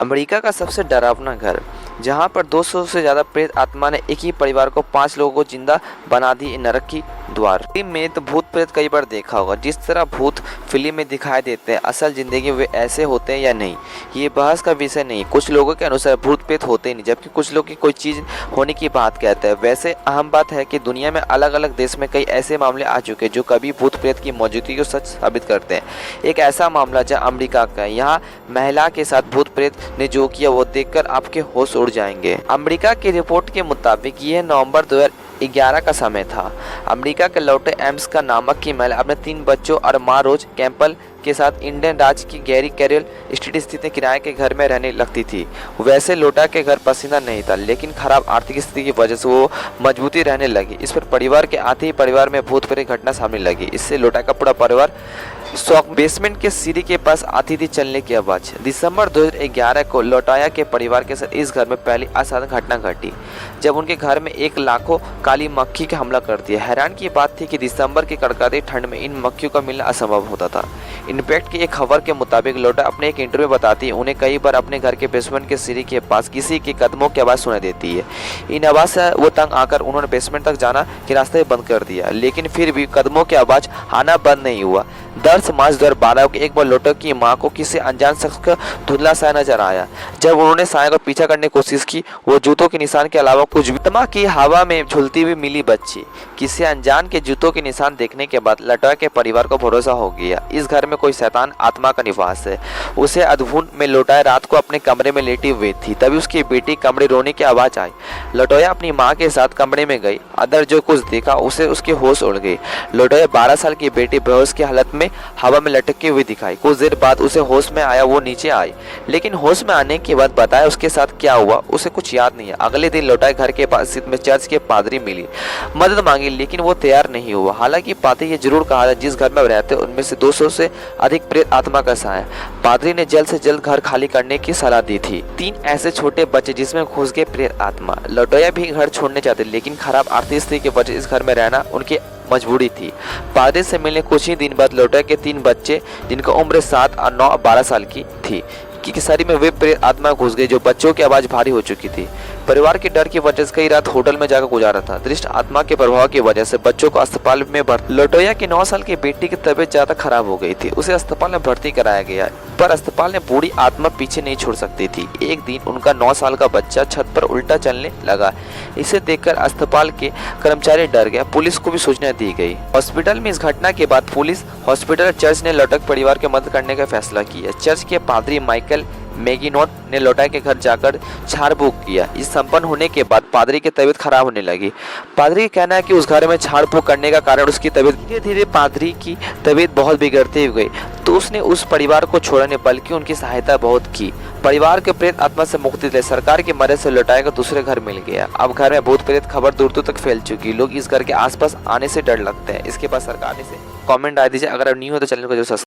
America का सबसे डरावना घर, जहां पर 200 से ज़्यादा प्रेत आत्मा ने एक ही परिवार को 5 लोगों को जिंदा बना दी नरक की द्वार। फिल्म में तो भूत प्रेत कई बार देखा होगा। जिस तरह भूत फिल्म में दिखाई देते हैं, असल जिंदगी वे ऐसे होते हैं या नहीं, ये बहस का विषय नहीं। कुछ लोगों के अनुसार भूत प्रेत होते ही नहीं, जबकि कुछ लोग की कोई चीज़ होने की बात कहते हैं। वैसे अहम बात है कि दुनिया में अलग अलग देश में कई ऐसे मामले आ चुके हैं जो कभी भूत प्रेत की मौजूदगी को सच साबित करते हैं। एक ऐसा मामला जहाँ अमेरिका का है, यहाँ महिला के साथ भूत प्रेत ने जो किया वो देखकर आपके होश उड़ जाएंगे। अमेरिका की रिपोर्ट के मुताबिक यह नवंबर 2011 का समय था। अमेरिका के लौटे एम्स का नामक की महिला अपने 3 बच्चों और माँ रोज कैंपल के साथ इंडियन राज्य की गैरी कैरल स्ट्रीट स्थित किराए के घर में रहने लगती थी। वैसे लोटा के घर पसीना नहीं था, लेकिन खराब आर्थिक स्थिति की वजह से वो मजबूती रहने लगी। इस पर परिवार के आते ही परिवार में भूत प्रेत घटना सामने लगी। इससे लोटा का पूरा परिवार शौक बेसमेंट के सीढ़ी के पास आती थी चलने की आवाज। दिसंबर 2011 को लोटाया के परिवार के साथ इस घर में पहली असाधारण घटना घटी, जब उनके घर में एक लाखों काली मक्खी का हमला कर दिया। हैरान की बात थी कि दिसंबर की कड़कती ठंड में इन मक्खियों का मिलना असंभव होता था। इनफैक्ट की एक खबर के मुताबिक लोटा अपने एक इंटरव्यू में बताती है, उन्हें कई बार अपने घर के बेसमेंट के सीढ़ी के पास किसी के कदमों की आवाज़ सुनाई देती है। इन आवाज़ से वो तंग आकर उन्होंने बेसमेंट तक जाना के रास्ते बंद कर दिया, लेकिन फिर भी कदमों की आवाज़ आना बंद नहीं हुआ। 10 मार्च 2012 को एक बार लोटा की मां को किसी अनजान शख्स का धुंधला साया नजर आया। जब उन्होंने साया को पीछा करने की कोशिश की, वो जूतों के निशान के अलावा कुछ भी तमा की हवा में झूलती हुई मिली बच्ची। किसी अनजान के जूतों के निशान देखने के बाद लटा के परिवार को भरोसा हो गया, इस घर में कोई शैतान आत्मा का निवास है। उसे अद्भुत में लोटाया रात को अपने कमरे में लेटी हुई थी, तभी उसकी बेटी कमरे रोने की आवाज आई। लोटोया अपनी माँ के साथ कमरे में गई। अंदर जो कुछ देखा उसे उसके होश उड़ गई। लोटोया 12 साल की बेटी बेहोश की हालत में हवा में लटकती हुई दिखाई। कुछ देर बाद उसे होश में आया, वो नीचे आई, लेकिन होश में आने के बाद बताया उसके साथ क्या हुआ उसे कुछ याद नहीं है। अगले दिन लोटाया घर के पास स्थित में चर्च के पादरी मिली, मदद मांगी, लेकिन वो तैयार नहीं हुआ। हालांकि पादरी ये जरूर कहा था जिस घर में रहते उनमें से 200 से अधिक प्रेत आत्मा का साया। पादरी ने जल्द से जल्द घर खाली करने की सलाह दी थी। 3 ऐसे छोटे बच्चे जिसमें घुस गए प्रेत आत्मा। लोटोया भी घर छोड़ने चाहते, लेकिन खराब आर्थिक स्थिति की वजह इस घर में रहना उनकी मजबूरी थी। पादरी से मिलने कुछ ही दिन बाद लोटा के 3 बच्चे, जिनका उम्र 7 और 9 और 12 साल की थी, की शरीर में वे प्रेत आत्मा घुस गई, जो बच्चों की आवाज भारी हो चुकी थी। परिवार के डर की वजह से कई रात होटल में जाकर गुजारा था। दृष्ट आत्मा के प्रभाव की वजह से बच्चों को अस्पताल में भर्ती। लोटोया की 9 साल की बेटी की तबीयत ज्यादा खराब हो गई थी, उसे अस्पताल में भर्ती कराया गया, पर अस्पताल ने बूढ़ी आत्मा पीछे नहीं छोड़ सकती थी। एक दिन उनका 9 साल का बच्चा छत पर उल्टा चलने लगा। इसे देखकर अस्पताल के कर्मचारी डर गया। पुलिस को भी सूचना दी गई। हॉस्पिटल में इस घटना के बाद पुलिस, हॉस्पिटल, चर्च ने लोटक परिवार की मदद करने का फैसला किया। चर्च के पादरी माइकल मैगिनोट ने लोटा के घर जाकर झाड़-फूक किया। इस संपन्न होने के बाद पादरी की तबीयत खराब होने लगी। पादरी का कहना है कि उस घर में झाड़-फूक करने का कारण उसकी तबीयत। धीरे धीरे पादरी की तबीयत बहुत बिगड़ती गई, तो उसने उस परिवार को छोड़ा नहीं बल्कि उनकी सहायता बहुत की। परिवार के प्रेत आत्मा से मुक्ति दिलाई। सरकार की मदद से लौटाया का दूसरे घर मिल गया। अब घर में भूत प्रेत खबर दूर दूर तक फैल चुकी। लोग इस घर के आसपास आने से डर लगते हैं। इसके बाद सरकार ने से कमेंट डाल दीजिए। अगर आप न्यू हो तो चैनल को जरूर सब्सक्राइब